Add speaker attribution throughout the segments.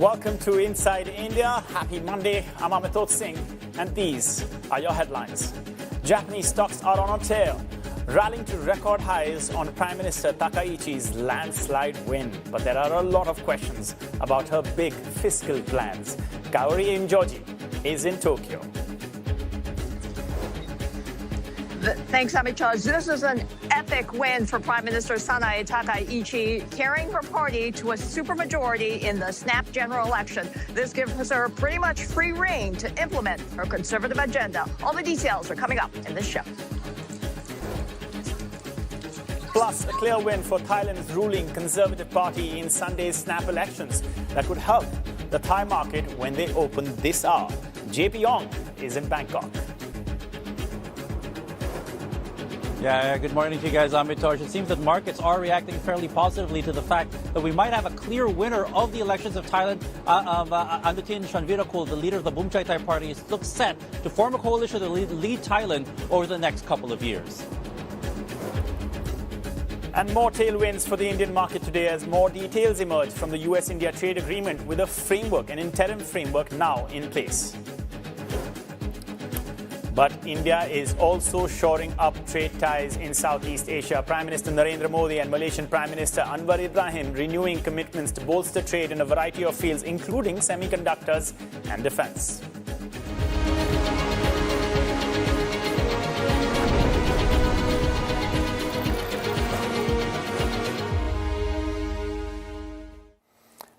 Speaker 1: Welcome to Inside India. Happy Monday. I'm Amitabh Singh, and these are your headlines. Japanese stocks are on a tear, rallying to record highs on Prime Minister Takaichi's landslide win. But there are a lot of questions about her big fiscal plans. Kaori Imjoji is in Tokyo.
Speaker 2: Thanks, Amitabh. This is an epic win for Prime Minister Sanae Takaichi, carrying her party to a supermajority in the snap general election. This gives her pretty much free rein to implement her conservative agenda. All the details are coming up in this show.
Speaker 1: Plus, a clear win for Thailand's ruling Conservative Party in Sunday's snap elections that could help the Thai market when they open this hour. JP Ong is in Bangkok.
Speaker 3: Yeah, good morning to you guys. I'm Mitosh. It seems that markets are reacting fairly positively to the fact that we might have a clear winner of the elections of Thailand. Anutin Chanvirakul, the leader of the Bumchai Thai Party, looks set to form a coalition to lead Thailand over the next couple of years.
Speaker 1: And more tailwinds for the Indian market today as more details emerge from the US-India trade agreement with a framework, an interim framework now in place. But India is also shoring up trade ties in Southeast Asia. Prime Minister Narendra Modi and Malaysian Prime Minister Anwar Ibrahim renewing commitments to bolster trade in a variety of fields, including semiconductors and defense.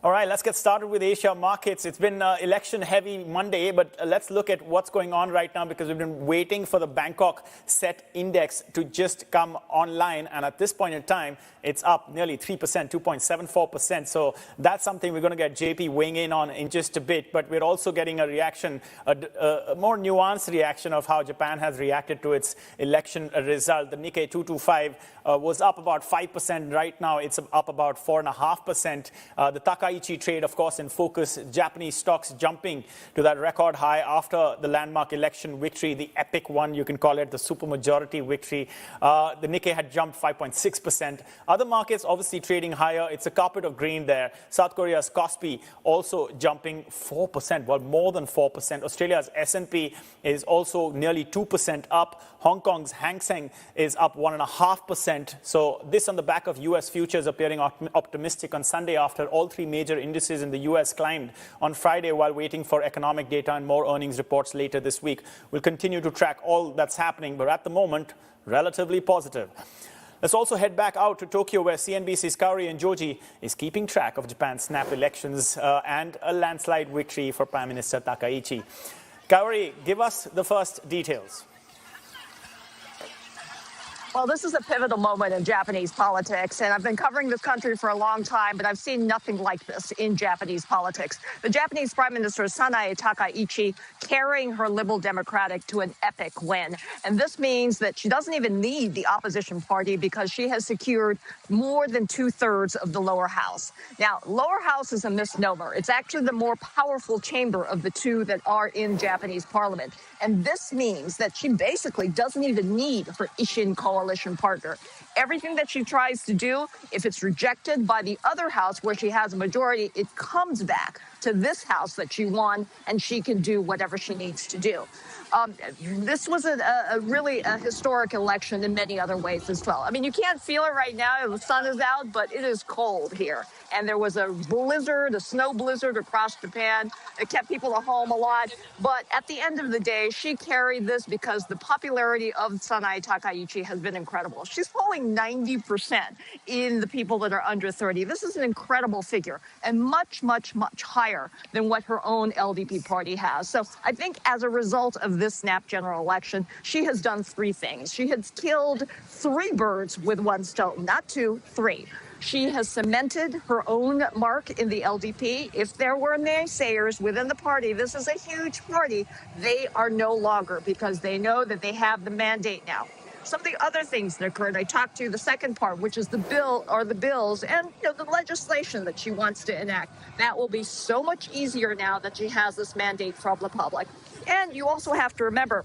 Speaker 1: All right, let's get started with Asia markets. It's been election-heavy Monday, but let's look at what's going on right now because we've been waiting for the Bangkok Set Index to just come online. And at this point in time, it's up nearly 3%, 2.74%. So that's something we're going to get JP weighing in on in just a bit. But we're also getting a reaction, a more nuanced reaction of how Japan has reacted to its election result. The Nikkei 225 was up about 5%. Right now, it's up about 4.5%. The Takaichi trade, of course, in focus. Japanese stocks jumping to that record high after the landmark election victory, the epic one, you can call it, the supermajority victory. The Nikkei had jumped 5.6%. Other markets obviously trading higher. It's a carpet of green there. South Korea's Kospi also jumping 4%, well, more than 4%. Australia's S&P is also nearly 2% up. Hong Kong's Hang Seng is up 1.5%. So this on the back of U.S. futures appearing optimistic on Sunday after all three major indices in the U.S. climbed on Friday while waiting for economic data and more earnings reports later this week. We'll continue to track all that's happening, but at the moment, relatively positive. Let's also head back out to Tokyo, where CNBC's Kaori Imjoji is keeping track of Japan's snap elections and a landslide victory for Prime Minister Takaichi. Kaori, give us the first details.
Speaker 2: Well, this is a pivotal moment in Japanese politics, and I've been covering this country for a long time, but I've seen nothing like this in Japanese politics. The Japanese Prime Minister Sanae Takaichi carrying her Liberal Democratic to an epic win. And this means that she doesn't even need the opposition party because she has secured more than 2/3 of the lower house. Now, lower house is a misnomer. It's actually the more powerful chamber of the two that are in Japanese parliament. And this means that she basically doesn't even need her Ishin coalition partner. Everything that she tries to do, if it's rejected by the other house where she has a majority, it comes back to this house that she won, and she can do whatever she needs to do. This was really a historic election in many other ways as well. I mean, you can't feel it right now. The sun is out, but it is cold here. And there was a blizzard, a snow blizzard across Japan. It kept people at home a lot. But at the end of the day, she carried this because the popularity of Sanae Takaichi has been incredible. She's polling 90% in the people that are under 30. This is an incredible figure and much, much, much higher than what her own LDP party has. So I think as a result of this snap general election, she has done three things. She has killed 3 birds with 1 stone, not 2, 3. She has cemented her own mark in the LDP. If there were naysayers within the party, this is a huge party, they are no longer because they know that they have the mandate now. Some of the other things that occurred, I talked to the second part, which is the bill or the bills and the legislation that she wants to enact. That will be so much easier now that she has this mandate from the public. And you also have to remember,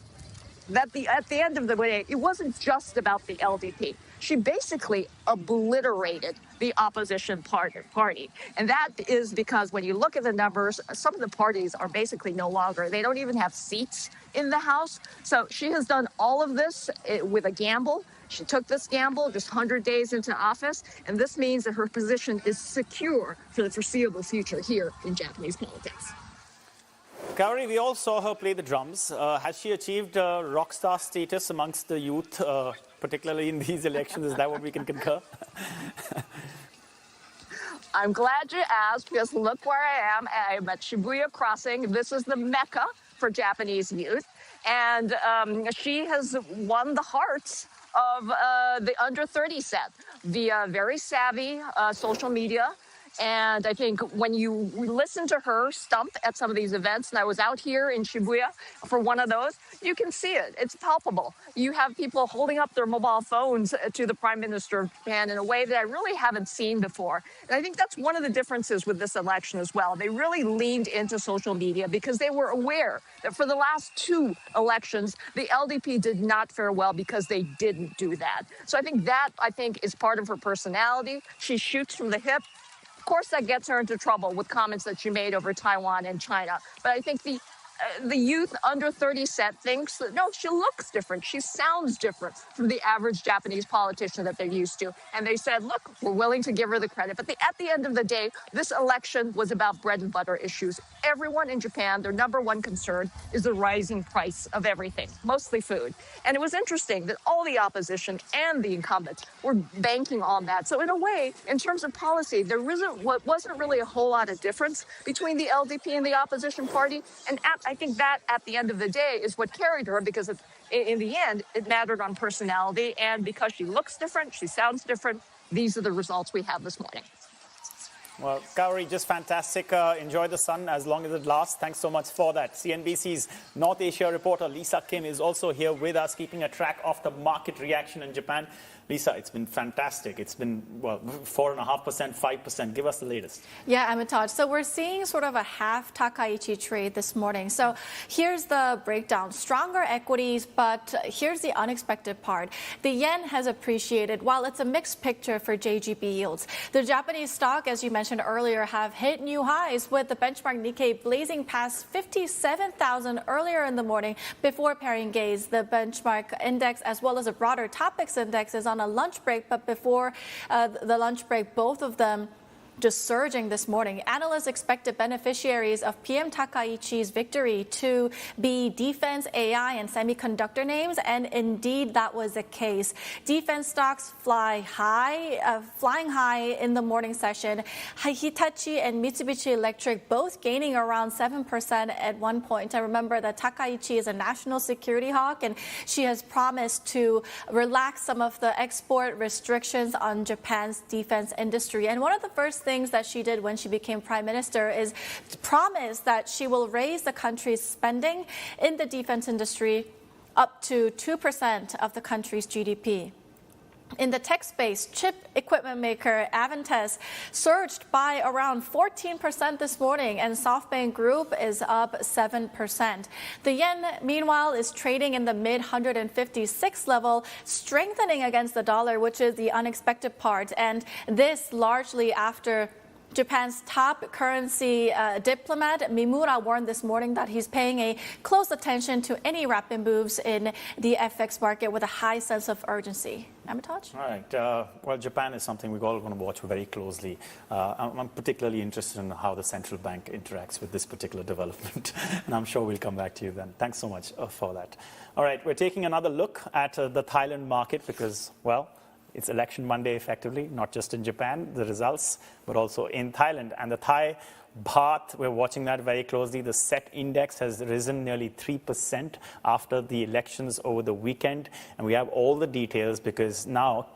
Speaker 2: that at the end of the day, it wasn't just about the LDP. She basically obliterated the opposition party. And that is because when you look at the numbers, some of the parties are basically no longer, they don't even have seats in the House. So she has done all of this with a gamble. She took this gamble just 100 days into office, and this means that her position is secure for the foreseeable future here in Japanese politics.
Speaker 1: Kaori, we all saw her play the drums. Has she achieved rock star status amongst the youth, particularly in these elections? Is that what we can concur?
Speaker 2: I'm glad you asked, because look where I am. I'm at Shibuya Crossing. This is the Mecca for Japanese youth. And she has won the hearts of the under 30 set via very savvy social media. And I think when you listen to her stump at some of these events, and I was out here in Shibuya for one of those, you can see it. It's palpable. You have people holding up their mobile phones to the Prime Minister of Japan in a way that I really haven't seen before. And I think that's one of the differences with this election as well. They really leaned into social media because they were aware that for the last two elections, the LDP did not fare well because they didn't do that. So I think is part of her personality. She shoots from the hip. Of course, that gets her into trouble with comments that she made over Taiwan and China. But I think the youth under 30 set thinks that, no, she looks different. She sounds different from the average Japanese politician that they're used to. And they said, look, we're willing to give her the credit. But at the end of the day, this election was about bread and butter issues. Everyone in Japan, their number one concern is the rising price of everything, mostly food. And it was interesting that all the opposition and the incumbents were banking on that. So in a way, in terms of policy, there wasn't really a whole lot of difference between the LDP and the opposition party. And I think that at the end of the day is what carried her, because in the end, it mattered on personality. And because she looks different, she sounds different, these are the results we have this morning.
Speaker 1: Well, Kaori, just fantastic. Enjoy the sun as long as it lasts. Thanks so much for that. CNBC's North Asia reporter Lisa Kim is also here with us, keeping a track of the market reaction in Japan. Lisa, it's been fantastic. It's been, 4.5%, 5%. Give us the latest.
Speaker 4: Yeah, Amitabh. So we're seeing sort of a half Takaichi trade this morning. So here's the breakdown. Stronger equities, but here's the unexpected part. The yen has appreciated while it's a mixed picture for JGB yields. The Japanese stock, as you mentioned earlier, have hit new highs, with the benchmark Nikkei blazing past 57,000 earlier in the morning before pairing gaze. The benchmark index, as well as a broader topics index, is on a lunch break, but before the lunch break, both of them just surging this morning. Analysts expected beneficiaries of PM Takaichi's victory to be defense, AI, and semiconductor names, and indeed that was the case. Defense stocks flying high in the morning session. Hitachi and Mitsubishi Electric both gaining around 7% at one point. I remember that Takaichi is a national security hawk, and she has promised to relax some of the export restrictions on Japan's defense industry. And one of the first things that she did when she became prime minister is promise that she will raise the country's spending in the defense industry up to 2% of the country's GDP. In the tech space, chip equipment maker Avantes surged by around 14% this morning, and SoftBank Group is up 7%. The yen, meanwhile, is trading in the mid-156 level, strengthening against the dollar, which is the unexpected part. And this largely after Japan's top currency diplomat Mimura warned this morning that he's paying a close attention to any rapid moves in the FX market with a high sense of urgency. Amitabh?
Speaker 1: All right. Well, Japan is something we're all going to watch very closely. I'm particularly interested in how the central bank interacts with this particular development, and I'm sure we'll come back to you then. Thanks so much for that. All right, we're taking another look at the Thailand market because, well, it's election Monday effectively, not just in Japan, the results, but also in Thailand. And the Thai baht, we're watching that very closely. The SET index has risen nearly 3% after the elections over the weekend. And we have all the details because now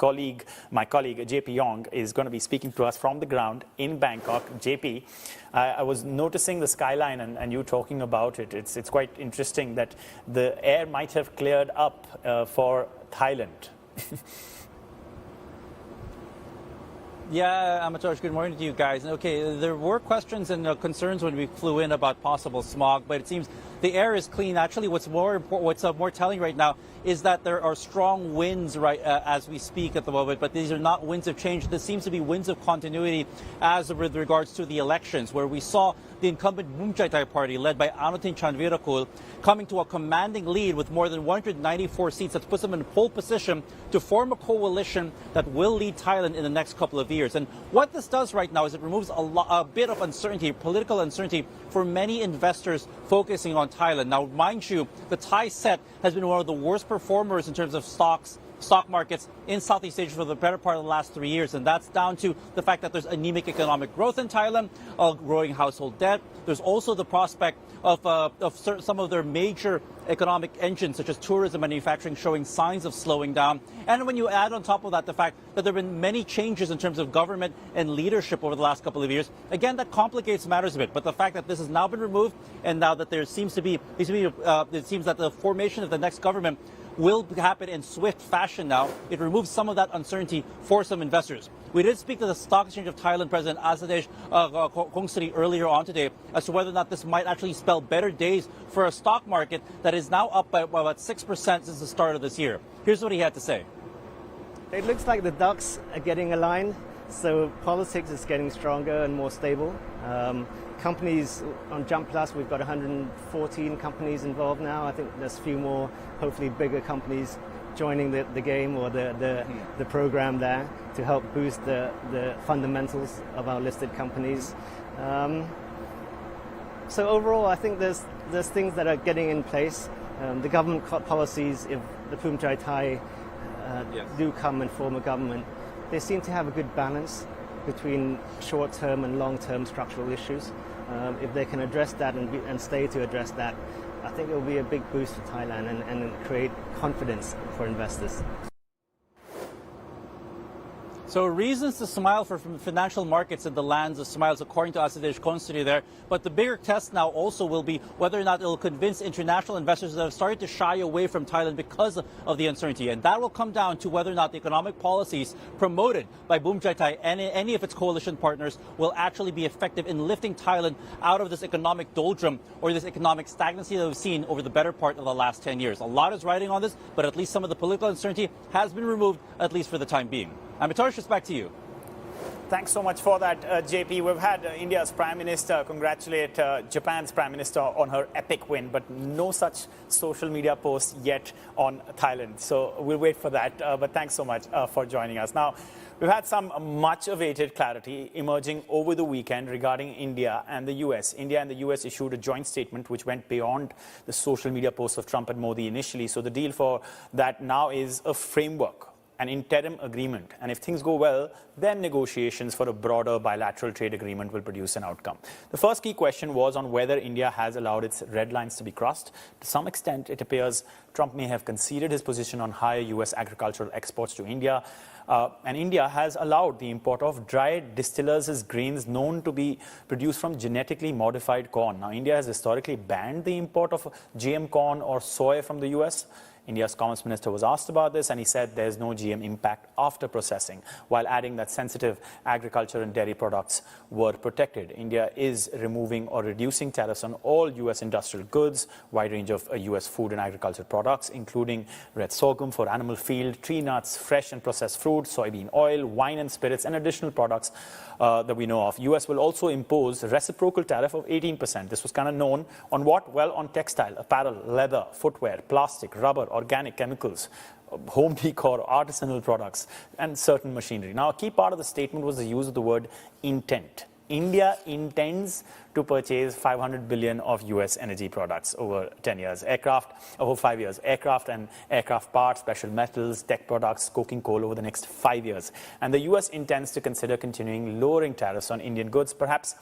Speaker 1: my colleague JP Yong is going to be speaking to us from the ground in Bangkok. JP, I was noticing the skyline and you talking about it. It's quite interesting that the air might have cleared up for Thailand.
Speaker 3: Yeah, Amatosh, good morning to you guys. Okay, there were questions and concerns when we flew in about possible smog, but it seems the air is clean. Actually, what's more telling right now is that there are strong winds as we speak at the moment, but these are not winds of change. This seems to be winds of continuity as with regards to the elections, where we saw the incumbent Bumjaitai party, led by Anutin Chanvirakul, coming to a commanding lead with more than 194 seats. That puts them in pole position to form a coalition that will lead Thailand in the next couple of years. And what this does right now is it removes a bit of uncertainty, political uncertainty, for many investors focusing on Thailand. Now, mind you, the Thai set has been one of the worst performers in terms of stock markets in Southeast Asia for the better part of the last 3 years. And that's down to the fact that there's anemic economic growth in Thailand, growing household debt. There's also the prospect of some of their major economic engines, such as tourism, manufacturing, showing signs of slowing down. And when you add on top of that the fact that there have been many changes in terms of government and leadership over the last couple of years, again, that complicates matters a bit. But the fact that this has now been removed, and now that it seems that the formation of the next government will happen in swift fashion now, it removes some of that uncertainty for some investors. We did speak to the Stock Exchange of Thailand President Asadesh Kongsri earlier on today as to whether or not this might actually spell better days for a stock market that is now up by about 6% since the start of this year. Here's what he had to say.
Speaker 5: It looks like the ducks are getting aligned, so politics is getting stronger and more stable. Companies on Jump Plus, we've got 114 companies involved now. I think there's a few more, hopefully bigger companies joining the game or the program there to help boost the fundamentals of our listed companies. So overall, I think there's things that are getting in place. The government policies, if the Bumjaitai do come and form a government, they seem to have a good balance between short-term and long-term structural issues. If they can address that and stay to address that, I think it will be a big boost for Thailand and create confidence for investors.
Speaker 3: So reasons to smile for financial markets in the lands of smiles, according to Asadesh Kongsri there. But the bigger test now also will be whether or not it will convince international investors that have started to shy away from Thailand because of the uncertainty. And that will come down to whether or not the economic policies promoted by Bumjaitai and any of its coalition partners will actually be effective in lifting Thailand out of this economic doldrum or this economic stagnancy that we've seen over the better part of the last 10 years. A lot is riding on this, but at least some of the political uncertainty has been removed, at least for the time being. Meteoric, back to you.
Speaker 1: Thanks so much for that, JP. We've had India's Prime Minister congratulate Japan's Prime Minister on her epic win, but no such social media posts yet on Thailand. So we'll wait for that. But thanks so much for joining us. Now, we've had some much-awaited clarity emerging over the weekend regarding India and the US. India and the US issued a joint statement which went beyond the social media posts of Trump and Modi initially. So the deal for that now is a framework, an interim agreement, and if things go well, then negotiations for a broader bilateral trade agreement will produce an outcome. The first key question was on whether India has allowed its red lines to be crossed. To some extent, it appears Trump may have conceded his position on higher US agricultural exports to India, and India has allowed the import of dried distillers' grains known to be produced from genetically modified corn. Now, India has historically banned the import of GM corn or soy from the US. India's Commerce Minister was asked about this, and he said there's no GM impact after processing, while adding that sensitive agriculture and dairy products were protected. India is removing or reducing tariffs on all U.S. industrial goods, wide range of U.S. food and agriculture products, including red sorghum for animal feed, tree nuts, fresh and processed fruit, soybean oil, wine and spirits, and additional products that we know of. U.S. will also impose a reciprocal tariff of 18%. This was kind of known on what? Well, on textile, apparel, leather, footwear, plastic, rubber, organic chemicals, home decor, artisanal products, and certain machinery. Now, a key part of the statement was the use of the word intent. India intends to purchase 500 billion of U.S. energy products over 10 years. Over 5 years. Aircraft and aircraft parts, special metals, tech products, coking coal over the next 5 years. And the U.S. intends to consider continuing lowering tariffs on Indian goods. Perhaps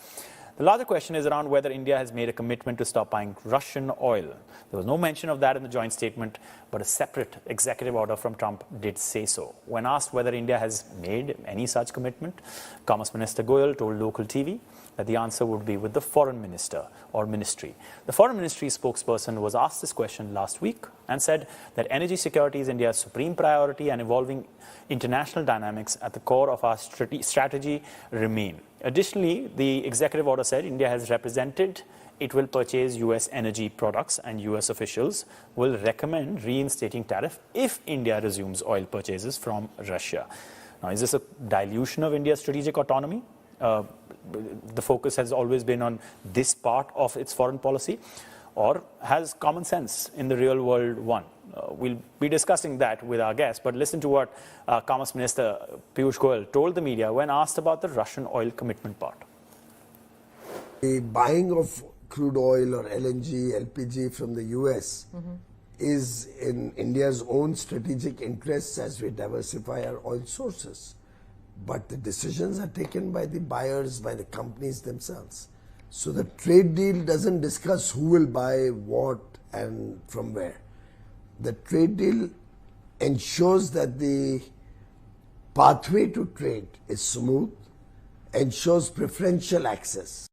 Speaker 1: the larger question is around whether India has made a commitment to stop buying Russian oil. There was no mention of that in the joint statement, but a separate executive order from Trump did say so. When asked whether India has made any such commitment, Commerce Minister Goyal told local TV that the answer would be with the foreign minister or ministry. The foreign ministry spokesperson was asked this question last week and said that energy security is India's supreme priority and evolving international dynamics at the core of our strategy remain. Additionally, the executive order said India has represented it will purchase US energy products, and US officials will recommend reinstating tariff if India resumes oil purchases from Russia. Now, is this a dilution of India's strategic autonomy? The focus has always been on this part of its foreign policy, or has common sense in the real world won? We'll be discussing that with our guest, but listen to what Commerce Minister Piyush Goyal told the media when asked about the Russian oil commitment part.
Speaker 6: The buying of crude oil or LNG, LPG from the US is in India's own strategic interests as we diversify our oil sources. But the decisions are taken by the buyers, by the companies themselves. So the trade deal doesn't discuss who will buy what and from where. The trade deal ensures that the pathway to trade is smooth, ensures preferential access.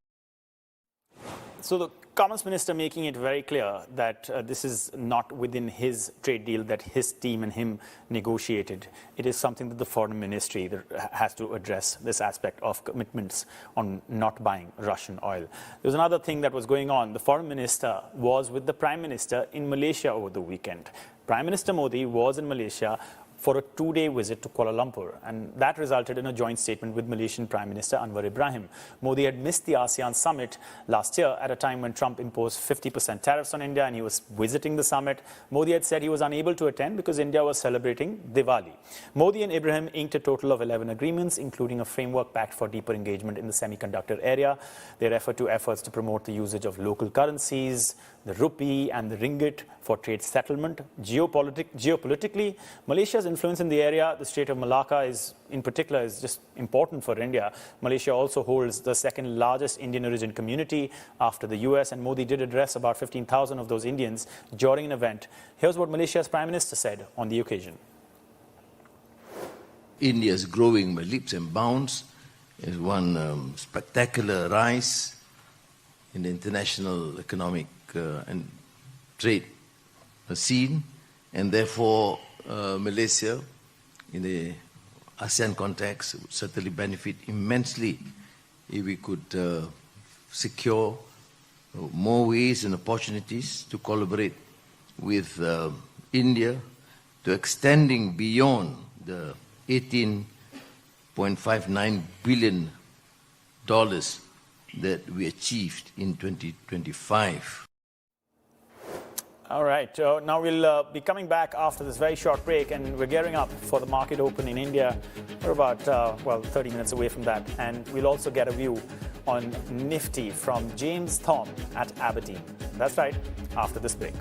Speaker 1: So the Commerce Minister making it very clear that this is not within his trade deal that his team and him negotiated. It is something that the Foreign Ministry has to address, this aspect of commitments on not buying Russian oil. There was another thing that was going on. The Foreign Minister was with the Prime Minister in Malaysia over the weekend. Prime Minister Modi was in Malaysia for a two-day visit to Kuala Lumpur, and that resulted in a joint statement with Malaysian Prime Minister Anwar Ibrahim. Modi had missed the ASEAN summit last year at a time when Trump imposed 50% tariffs on India, and he was visiting the summit. Modi had said he was unable to attend because India was celebrating Diwali. Modi and Ibrahim inked a total of 11 agreements, including a framework pact for deeper engagement in the semiconductor area. They refer to efforts to promote the usage of local currencies, the rupee and the ringgit for trade settlement. Geopolitically, Malaysia's influence in the area, the Strait of Malacca in particular is just important for India. Malaysia also holds the second largest Indian origin community after the US, and Modi did address about 15,000 of those Indians during an event. Here's what Malaysia's Prime Minister said on the occasion.
Speaker 7: India is growing by leaps and bounds. There's one spectacular rise in the international economic and trade scene, and therefore Malaysia in the ASEAN context would certainly benefit immensely if we could secure more ways and opportunities to collaborate with India, to extending beyond the $18.59 billion that we achieved in 2025.
Speaker 1: All right, now we'll be coming back after this very short break, and we're gearing up for the market open in India. We're about, 30 minutes away from that. And we'll also get a view on Nifty from James Thom at Aberdeen. That's right, after this break.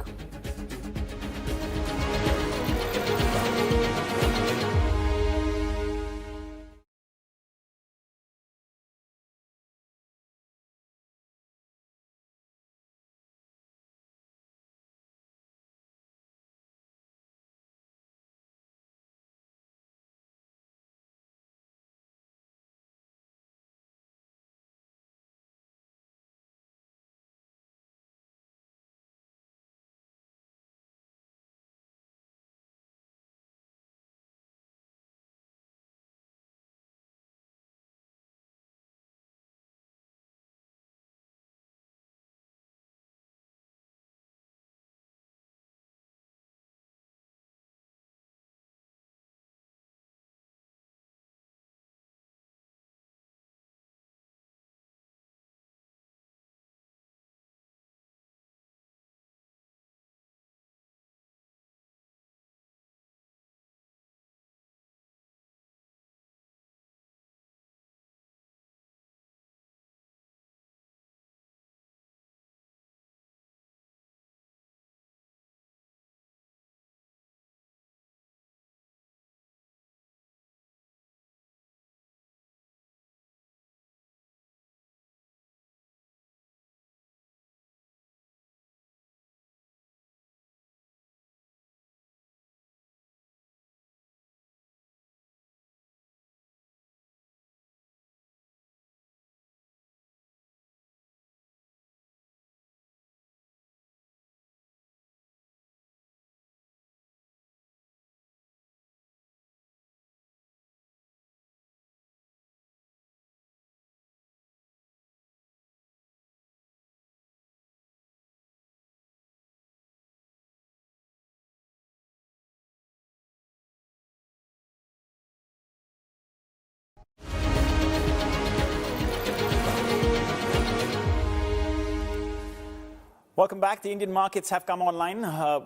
Speaker 1: Welcome back. The Indian markets have come online.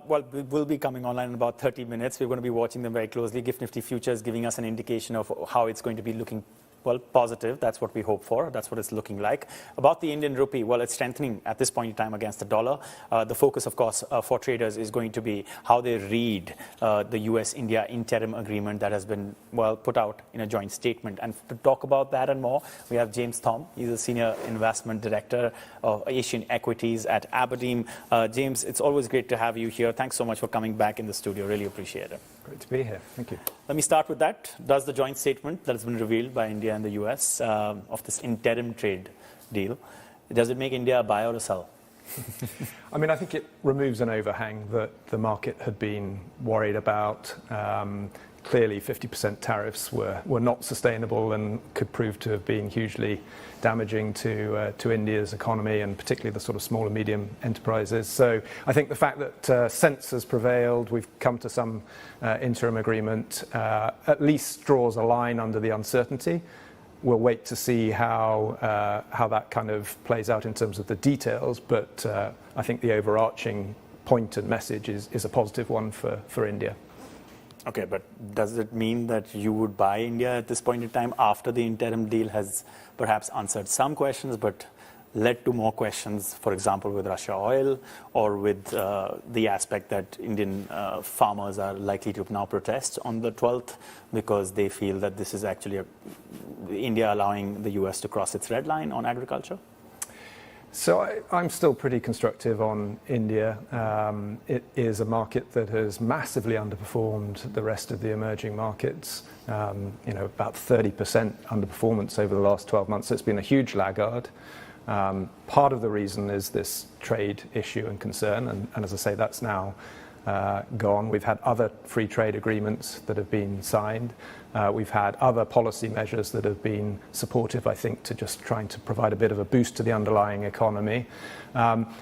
Speaker 1: Will be coming online in about 30 minutes. We're going to be watching them very closely. GIFT Nifty Futures giving us an indication of how it's going to be looking. Well, positive. That's what we hope for. That's what it's looking like. About the Indian rupee, well, it's strengthening at this point in time against the dollar. The focus, of course, for traders is going to be how they read the US-India interim agreement that has been, well, put out in a joint statement. And to talk about that and more, we have James Thom. He's a Senior Investment Director of Asian Equities at Aberdeen. James, it's always great to have you here. Thanks so much for coming back in the studio. Really appreciate it.
Speaker 8: Great to be here. Thank you.
Speaker 1: Let me start with that. Does the joint statement that has been revealed by India and the US of this interim trade deal, does it make India a buy or a sell?
Speaker 8: I mean, I think it removes an overhang that the market had been worried about. Clearly, 50% tariffs were not sustainable and could prove to have been hugely damaging to India's economy and particularly the sort of small and medium enterprises. So I think the fact that sense has prevailed, we've come to some interim agreement, at least draws a line under the uncertainty. We'll wait to see how that kind of plays out in terms of the details, but I think the overarching point and message is a positive one for India.
Speaker 1: Okay, but does it mean that you would buy India at this point in time after the interim deal has perhaps answered some questions but led to more questions, for example, with Russia oil or with the aspect that Indian farmers are likely to now protest on the 12th because they feel that this is actually India allowing the US to cross its red line on agriculture?
Speaker 8: So I'm still pretty constructive on India. It is a market that has massively underperformed the rest of the emerging markets. About 30% underperformance over the last 12 months. So it's been a huge laggard. Part of the reason is this trade issue and concern, and as I say, that's now gone. We've had other free trade agreements that have been signed. We've had other policy measures that have been supportive, I think, to just trying to provide a bit of a boost to the underlying economy.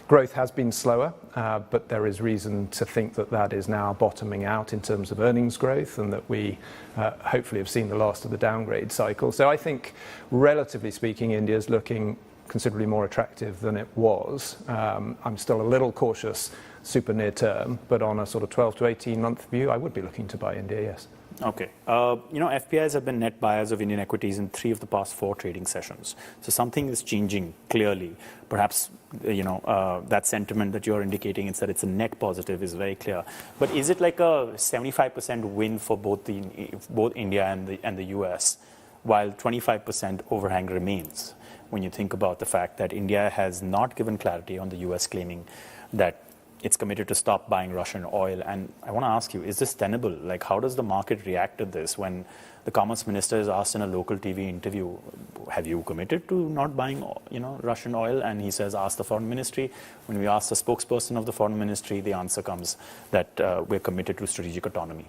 Speaker 8: Growth has been slower, but there is reason to think that that is now bottoming out in terms of earnings growth and that we hopefully have seen the last of the downgrade cycle. So I think, relatively speaking, India is looking considerably more attractive than it was. I'm still a little cautious super near term, but on a sort of 12 to 18 month view, I would be looking to buy India, yes.
Speaker 1: Okay. FPIs have been net buyers of Indian equities in 3 of the past 4 trading sessions. So something is changing clearly. Perhaps, that sentiment that you're indicating is that it's a net positive is very clear. But is it like a 75% win for both India and the US, while 25% overhang remains? When you think about the fact that India has not given clarity on the US claiming that it's committed to stop buying Russian oil. And I want to ask you, is this tenable? Like, how does the market react to this when the Commerce Minister is asked in a local TV interview, have you committed to not buying, Russian oil? And he says, ask the Foreign Ministry. When we ask the spokesperson of the Foreign Ministry, the answer comes that we're committed to strategic autonomy.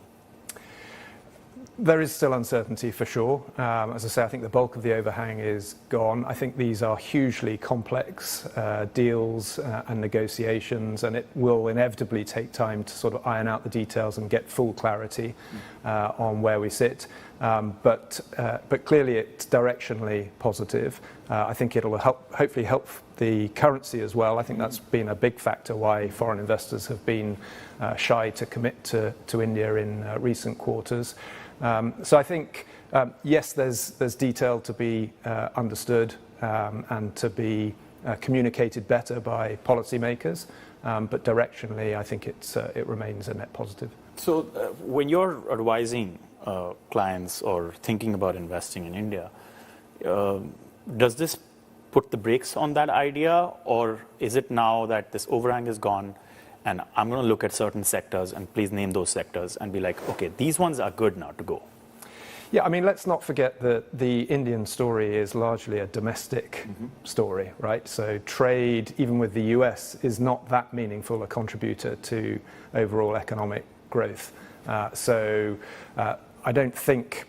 Speaker 8: There is still uncertainty for sure. As I say, I think the bulk of the overhang is gone. I think these are hugely complex deals and negotiations, and it will inevitably take time to sort of iron out the details and get full clarity on where we sit. But clearly it's directionally positive. I think it'll hopefully help the currency as well. I think that's been a big factor why foreign investors have been shy to commit to India in recent quarters. So I think, yes, there's detail to be understood and to be communicated better by policymakers, but directionally, I think it remains a net positive.
Speaker 1: So when you're advising clients or thinking about investing in India, does this put the brakes on that idea, or is it now that this overhang is gone and I'm going to look at certain sectors and please name those sectors and be like, okay, these ones are good now to go?
Speaker 8: Yeah, I mean, let's not forget that the Indian story is largely a domestic story, right? So trade, even with the US, is not that meaningful a contributor to overall economic growth. I don't think,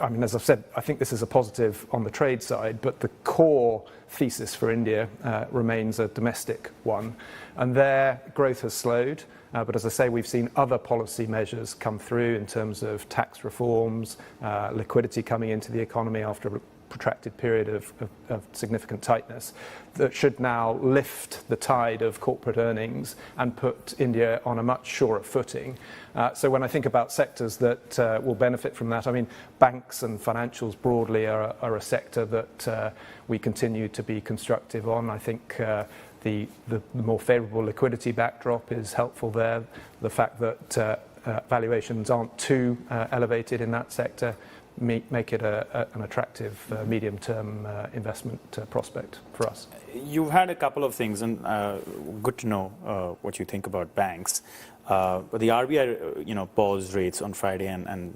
Speaker 8: as I've said, I think this is a positive on the trade side, but the core thesis for India remains a domestic one. And their growth has slowed. But as I say, we've seen other policy measures come through in terms of tax reforms, liquidity coming into the economy after protracted period of significant tightness that should now lift the tide of corporate earnings and put India on a much surer footing. So when I think about sectors that will benefit from that, I mean, banks and financials broadly are a sector that we continue to be constructive on. I think the more favourable liquidity backdrop is helpful there. The fact that valuations aren't too elevated in that sector make it an attractive medium-term investment prospect for us.
Speaker 1: You've had a couple of things, and good to know what you think about banks. But the RBI, paused rates on Friday, and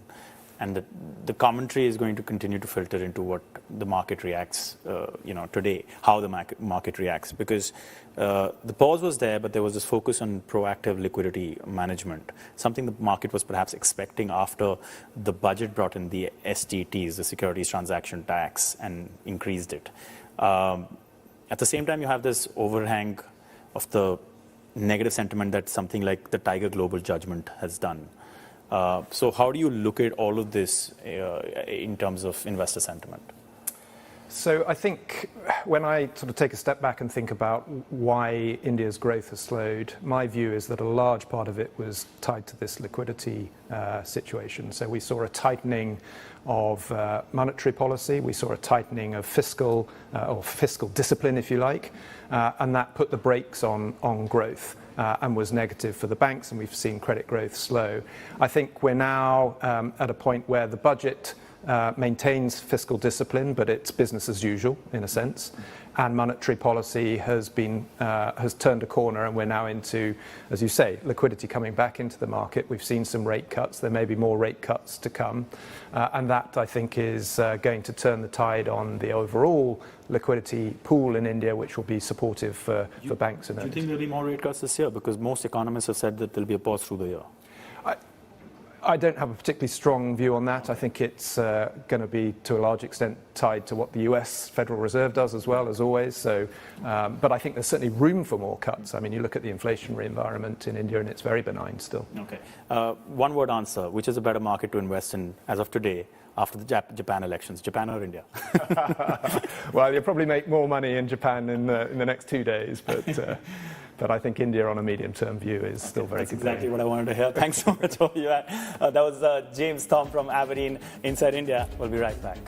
Speaker 1: the commentary is going to continue to filter into what the market reacts, today, how the market reacts. Because the pause was there, but there was this focus on proactive liquidity management, something the market was perhaps expecting after the budget brought in the STTs, the Securities Transaction Tax, and increased it. At the same time, you have this overhang of the negative sentiment that something like the Tiger Global judgment has done. So how do you look at all of this in terms of investor sentiment?
Speaker 8: So I think when I sort of take a step back and think about why India's growth has slowed, my view is that a large part of it was tied to this liquidity situation. So we saw a tightening of monetary policy, we saw a tightening of fiscal discipline, if you like, and that put the brakes on growth. And was negative for the banks, and we've seen credit growth slow. I think we're now at a point where the budget maintains fiscal discipline, but it's business as usual in a sense. And monetary policy has turned a corner, and we're now into, as you say, liquidity coming back into the market. We've seen some rate cuts. There may be more rate cuts to come, and that I think is going to turn the tide on the overall liquidity pool in India, which will be supportive for banks and earnings.
Speaker 1: Do you think there'll be more rate cuts this year? Because most economists have said that there'll be a pause through the year.
Speaker 8: I don't have a particularly strong view on that. I think it's going to be, to a large extent, tied to what the US Federal Reserve does as well, as always. So, but I think there's certainly room for more cuts. I mean, you look at the inflationary environment in India, and it's very benign still.
Speaker 1: Okay. One-word answer, which is a better market to invest in as of today, after the Japan elections, Japan or India?
Speaker 8: Well, you'll probably make more money in Japan in the next 2 days, but I think India on a medium-term view is still very good.
Speaker 1: That's exactly what I wanted to hear. Thanks so much for you. That was James Thom from Aberdeen Inside India. We'll be right back.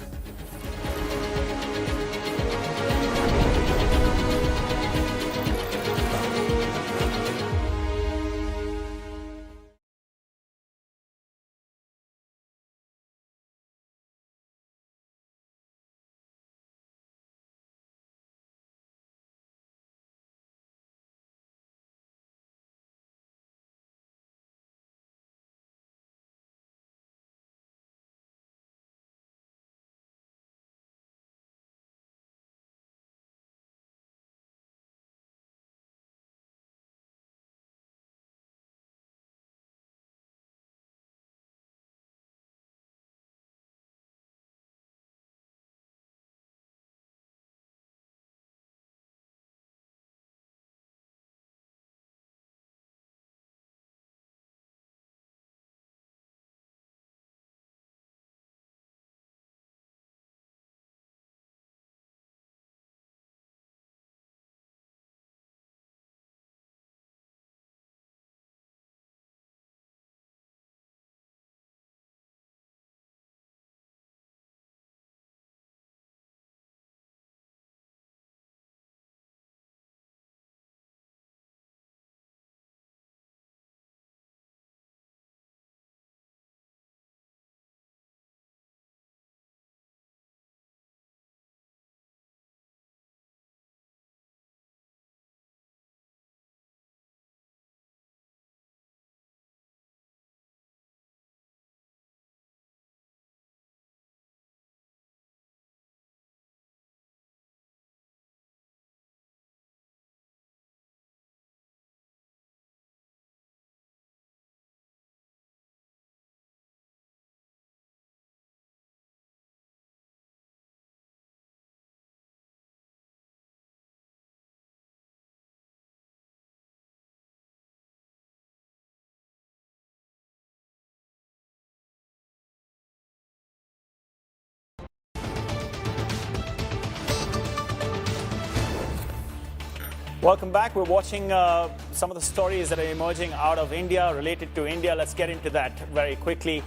Speaker 1: Welcome back. We're watching some of the stories that are emerging out of India related to India. Let's get into that very quickly.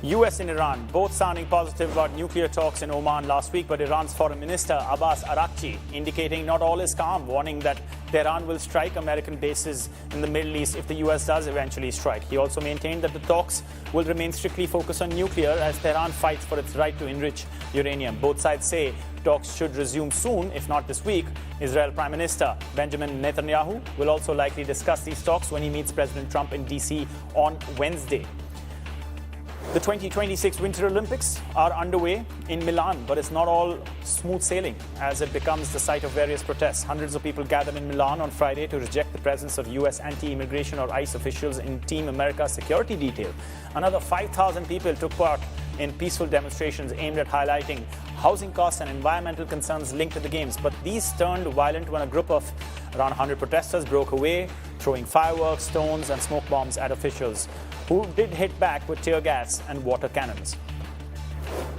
Speaker 1: US and Iran both sounding positive about nuclear talks in Oman last week, but Iran's Foreign Minister Abbas Araghchi indicating not all is calm, warning that Tehran will strike American bases in the Middle East if the US does eventually strike. He also maintained that the talks will remain strictly focused on nuclear as Tehran fights for its right to enrich uranium. Both sides say talks should resume soon, if not this week. Israel Prime Minister Benjamin Netanyahu will also likely discuss these talks when he meets President Trump in DC on Wednesday. The 2026 Winter Olympics are underway in Milan, but it's not all smooth sailing as it becomes the site of various protests. Hundreds of people gathered in Milan on Friday to reject the presence of US anti-immigration or ICE officials in Team America's security detail. Another 5,000 people took part in peaceful demonstrations aimed at highlighting housing costs and environmental concerns linked to the games. But these turned violent when a group of around 100 protesters broke away, throwing fireworks, stones and smoke bombs at officials, who did hit back with tear gas and water cannons.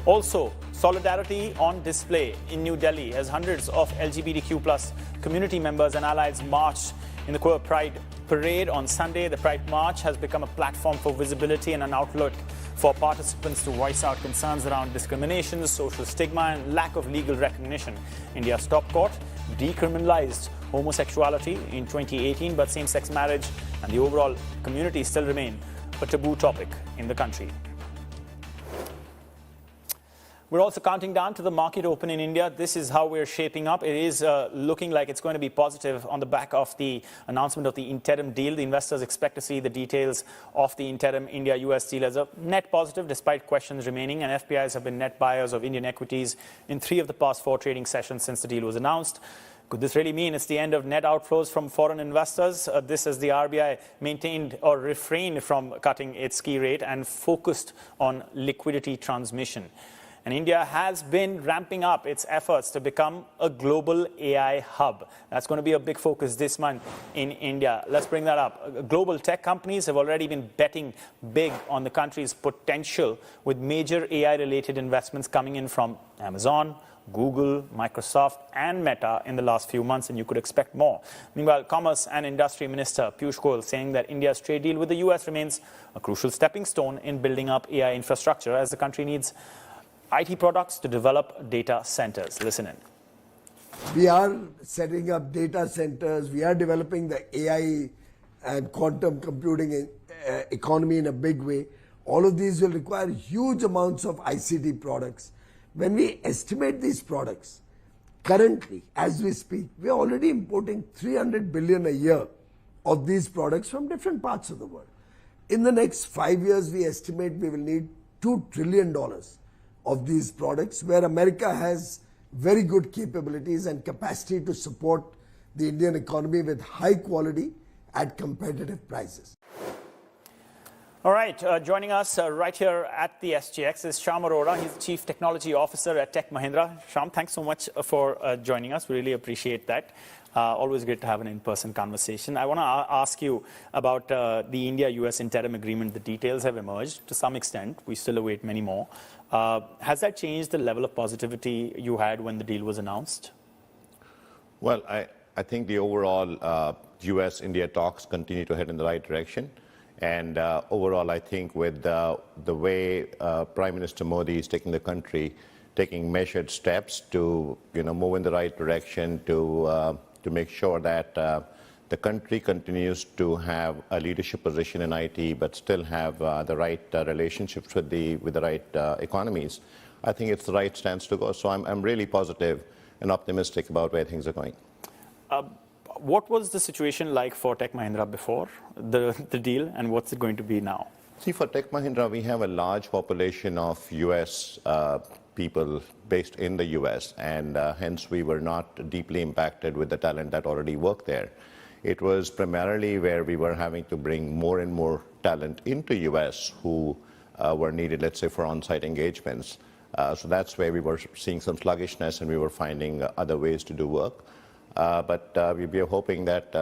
Speaker 1: Also, solidarity on display in New Delhi as hundreds of LGBTQ+ community members and allies marched in the Queer Pride Parade on Sunday. The Pride March has become a platform for visibility and an outlet for participants to voice out concerns around discrimination, social stigma and lack of legal recognition. India's top court decriminalized homosexuality in 2018, but same-sex marriage and the overall community still remain a taboo topic in the country. We're also counting down to the market open in India. This is how we're shaping up. It is looking like it's going to be positive on the back of the announcement of the interim deal. The investors expect to see the details of the interim India-US deal as a net positive, despite questions remaining. And FPIs have been net buyers of Indian equities in 3 of the past 4 trading sessions since the deal was announced. Could this really mean it's the end of net outflows from foreign investors? This as the RBI maintained or refrained from cutting its key rate and focused on liquidity transmission. And India has been ramping up its efforts to become a global AI hub. That's going to be a big focus this month in India. Let's bring that up. Global tech companies have already been betting big on the country's potential, with major AI-related investments coming in from Amazon, Google, Microsoft and Meta in the last few months, and you could expect more. Meanwhile, Commerce and Industry Minister Piyush Goyal saying that India's trade deal with the US remains a crucial stepping stone in building up AI infrastructure as the country needs IT products to develop data centers. Listen in.
Speaker 6: We are setting up data centers. We are developing the AI and quantum computing economy in a big way. All of these will require huge amounts of ICT products. When we estimate these products, currently, as we speak, we are already importing 300 billion a year of these products from different parts of the world. In the next 5 years, we estimate we will need $2 trillion of these products, where America has very good capabilities and capacity to support the Indian economy with high quality at competitive prices.
Speaker 1: All right, joining us right here at the SGX is Shyam Arora. He's the Chief Technology Officer at Tech Mahindra. Shyam, thanks so much for joining us. We really appreciate that. Always great to have an in-person conversation. I want to ask you about the India-US interim agreement. The details have emerged to some extent. We still await many more. Has that changed the level of positivity you had when the deal was announced?
Speaker 9: Well, I think the overall US-India talks continue to head in the right direction. And overall, I think with the way Prime Minister Modi is taking the country, taking measured steps to move in the right direction to make sure that the country continues to have a leadership position in IT, but still have the right relationships with the right economies. I think it's the right stance to go. So I'm really positive and optimistic about where things are going.
Speaker 1: What was the situation like for Tech Mahindra before the deal, and what's it going to be now?
Speaker 9: See, for Tech Mahindra, we have a large population of US people based in the US, and hence we were not deeply impacted with the talent that already worked there. It was primarily where we were having to bring more and more talent into US who were needed, let's say, for on-site engagements. So that's where we were seeing some sluggishness, and we were finding other ways to do work. But we are hoping that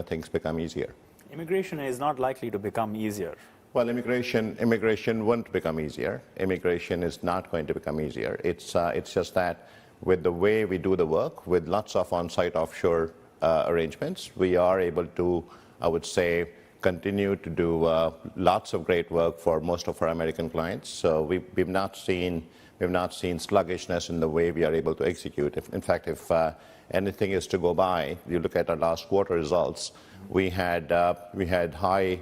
Speaker 9: things become easier.
Speaker 1: Immigration is not likely to become easier.
Speaker 9: Well, immigration won't become easier. Immigration is not going to become easier. It's just that with the way we do the work, with lots of on-site offshore arrangements, we are able to, I would say, continue to do lots of great work for most of our American clients. So we've not seen sluggishness in the way we are able to execute. In fact, if anything is to go by, you look at our last quarter results, we had high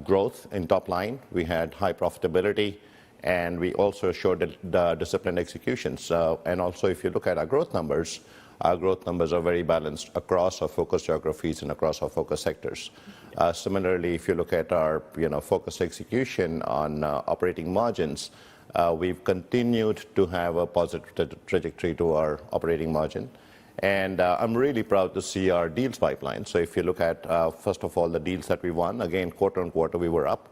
Speaker 9: growth in top line, we had high profitability, and we also showed the disciplined execution. So, and also if you look at our growth numbers are very balanced across our focus geographies and across our focus sectors. Similarly, if you look at our focused execution on operating margins, we've continued to have a positive trajectory to our operating margin. And I'm really proud to see our deals pipeline. So if you look at, first of all, the deals that we won, again, quarter on quarter, we were up.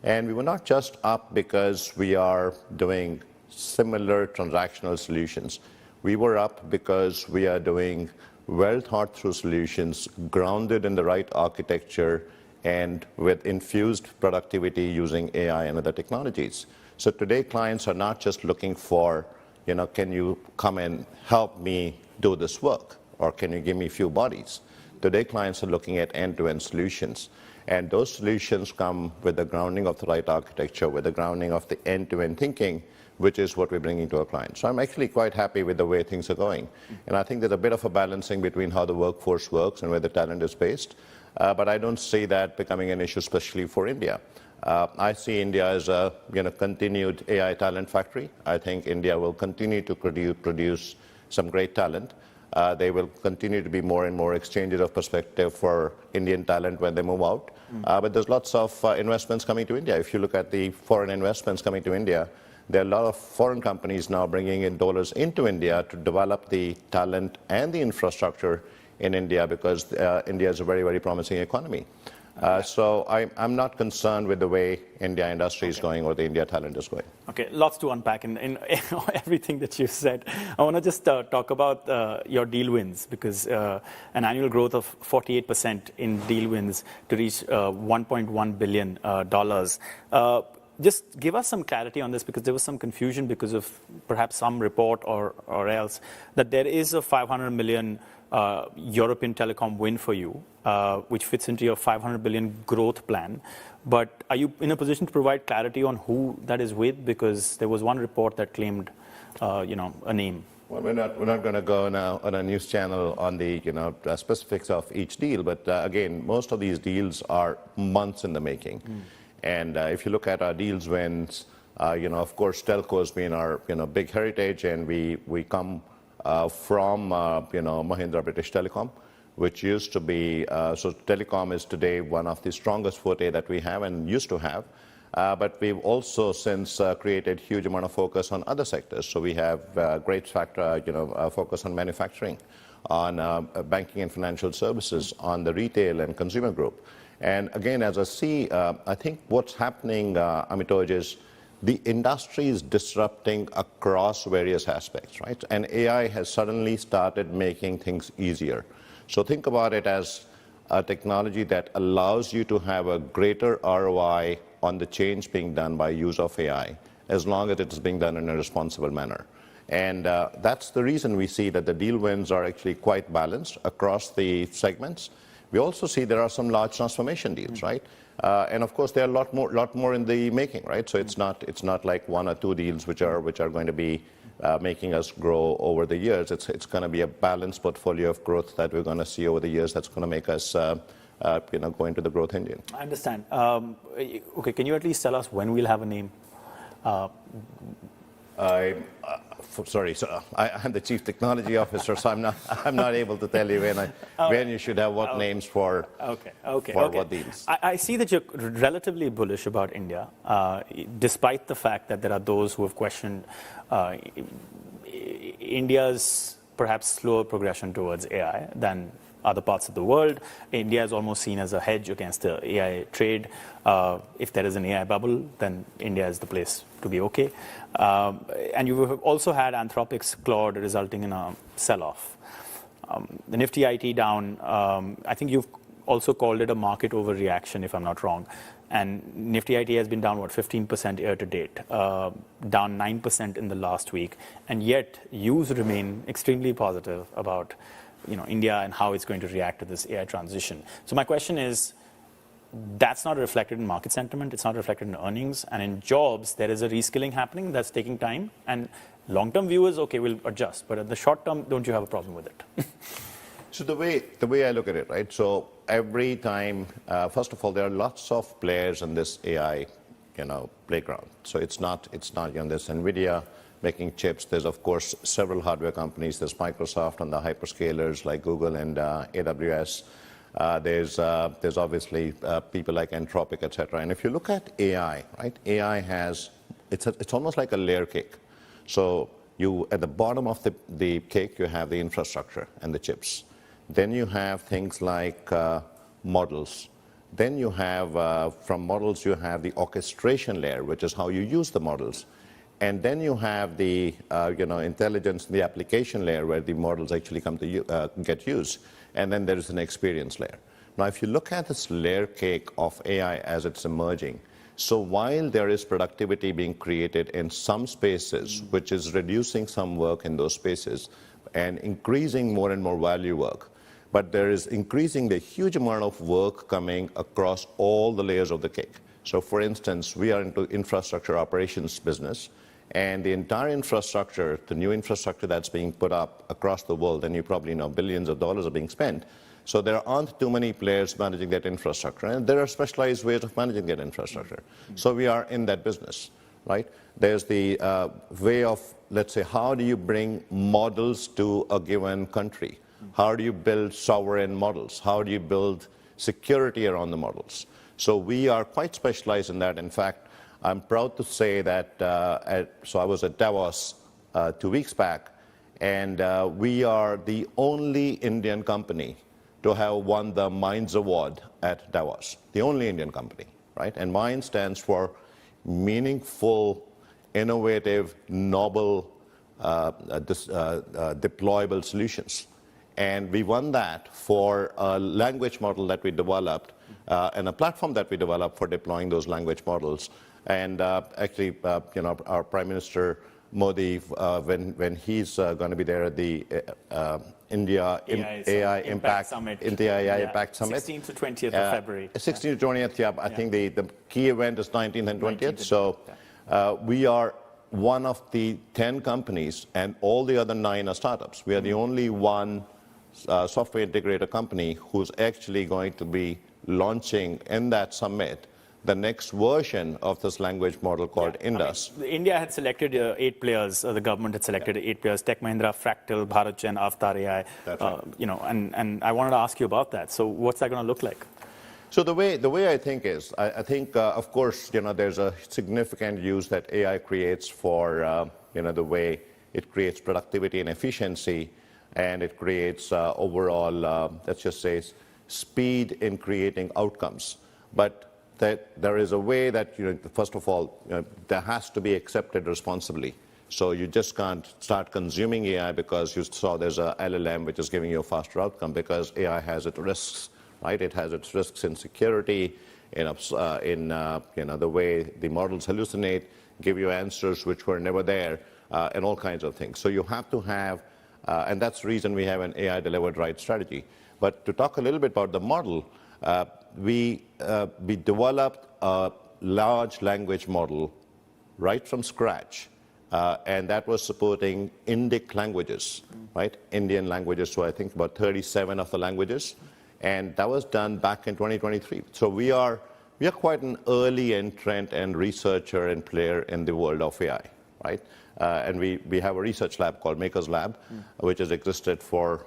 Speaker 9: And we were not just up because we are doing similar transactional solutions. We were up because we are doing well thought through solutions grounded in the right architecture and with infused productivity using AI and other technologies. So today clients are not just looking for, can you come and help me do this work, or can you give me a few bodies? Today clients are looking at end-to-end solutions. And those solutions come with the grounding of the right architecture, with the grounding of the end-to-end thinking, which is what we're bringing to our clients. So I'm actually quite happy with the way things are going. And I think there's a bit of a balancing between how the workforce works and where the talent is based. But I don't see that becoming an issue, especially for India. I see India as a continued AI talent factory. I think India will continue to produce some great talent. There will continue to be more and more exchanges of perspective for Indian talent when they move out. But there's lots of investments coming to India. If you look at the foreign investments coming to India, there are a lot of foreign companies now bringing in dollars into India to develop the talent and the infrastructure in India, because India is a very, very promising economy. So I'm not concerned with the way India industry is going or the India talent is going.
Speaker 1: Okay, lots to unpack in everything that you said. I want to just talk about your deal wins, because an annual growth of 48% in deal wins to reach $1.1 billion. Just give us some clarity on this, because there was some confusion because of perhaps some report or else that there is a $500 million European telecom win for you, which fits into your $500 billion growth plan. But are you in a position to provide clarity on who that is with? Because there was one report that claimed, a name.
Speaker 9: Well, we're not going to go now on a news channel on the specifics of each deal. But again, most of these deals are months in the making. And if you look at our deals wins, of course, telco has been our big heritage, and we come from Mahindra British Telecom, which used to be, so telecom is today one of the strongest forte that we have and used to have. But we've also since created huge amount of focus on other sectors. So we have great focus on manufacturing, on banking and financial services, on the retail and consumer group. And again, as I see, I think what's happening, Amitoj, is the industry is disrupting across various aspects, right? And AI has suddenly started making things easier. So think about it as a technology that allows you to have a greater ROI on the change being done by use of AI, as long as it is being done in a responsible manner. And that's the reason we see that the deal wins are actually quite balanced across the segments. We also see there are some large transformation deals, right? And of course, there are a lot more in the making, right? So it's not like one or two deals which are going to be making us grow over the years. It's going to be a balanced portfolio of growth that we're going to see over the years. That's going to make us go into the growth engine.
Speaker 1: I understand. Okay, can you at least tell us when we'll have a name?
Speaker 9: Sorry, so I'm the chief technology officer, so I'm not able to tell you when you should have what names for what deals.
Speaker 1: I see that you're relatively bullish about India, despite the fact that there are those who have questioned India's perhaps slower progression towards AI than other parts of the world. India is almost seen as a hedge against the AI trade. If there is an AI bubble, then India is the place to be okay. And you have also had Anthropic's Claude resulting in a sell-off. The Nifty IT down, I think you've also called it a market overreaction, if I'm not wrong. And Nifty IT has been down, 15% year to date, down 9% in the last week. And yet, yous remain extremely positive about India and how it's going to react to this AI transition. So my question is, that's not reflected in market sentiment, it's not reflected in earnings, and in jobs, there is a reskilling happening that's taking time, and long-term view is, okay, we'll adjust, but at the short term, don't you have a problem with it?
Speaker 9: So the way I look at it, right? So every time, first of all, there are lots of players in this AI, playground. So it's not there's NVIDIA making chips. There's of course several hardware companies. There's Microsoft and the hyperscalers like Google and AWS. There's obviously people like Anthropic, etc. And if you look at AI, right? AI it's almost like a layer cake. So at the bottom of the cake, you have the infrastructure and the chips. Then you have things like models. Then you have, from models, you have the orchestration layer, which is how you use the models. And then you have the intelligence, the application layer, where the models actually come to get used. And then there is an experience layer. Now, if you look at this layer cake of AI as it's emerging, so while there is productivity being created in some spaces, which is reducing some work in those spaces and increasing more and more value work, but there is increasing the huge amount of work coming across all the layers of the cake. So for instance, we are into infrastructure operations business, and the entire infrastructure, the new infrastructure that's being put up across the world, and you probably know billions of dollars are being spent. So there aren't too many players managing that infrastructure, and there are specialized ways of managing that infrastructure. So we are in that business, right? There's the way of, let's say, how do you bring models to a given country? How do you build sovereign models? How do you build security around the models? So we are quite specialized in that. In fact, I'm proud to say that, so I was at Davos 2 weeks back, and we are the only Indian company to have won the Minds Award at Davos. The only Indian company, right? And Minds stands for meaningful, innovative, novel, deployable solutions. And we won that for a language model that we developed and a platform that we developed for deploying those language models. And actually, our Prime Minister Modi, when he's going to be there at the India AI Impact Summit, India AI Impact Summit,
Speaker 1: 16th to 20th of February.
Speaker 9: 16th to 20th, yeah. I think the key event is 19th and 20th. So we are one of the 10 companies, and all the other 9 are startups. We are the only one software integrator company who's actually going to be launching in that summit the next version of this language model called Indus.
Speaker 1: India had selected 8 players. The government had selected 8 players: Tech Mahindra, Fractal, BharatGen, Avatar AI.
Speaker 9: That's right.
Speaker 1: And I wanted to ask you about that. So what's that going to look like?
Speaker 9: So the way I think is, I think, of course, there's a significant use that AI creates for, the way it creates productivity and efficiency, and it creates overall, let's just say, speed in creating outcomes. But that there is a way that, first of all, there has to be accepted responsibly. So you just can't start consuming AI because you saw there's a LLM which is giving you a faster outcome, because AI has its risks, right? It has its risks in security, in the way the models hallucinate, give you answers which were never there, and all kinds of things. So you have to have, and that's the reason we have an AI delivered right strategy. But to talk a little bit about the model, we developed a large language model right from scratch, and that was supporting Indic languages, right? Indian languages, so I think about 37 of the languages, and that was done back in 2023. So we are quite an early entrant and researcher and player in the world of AI, right? And we have a research lab called Maker's Lab, which has existed for,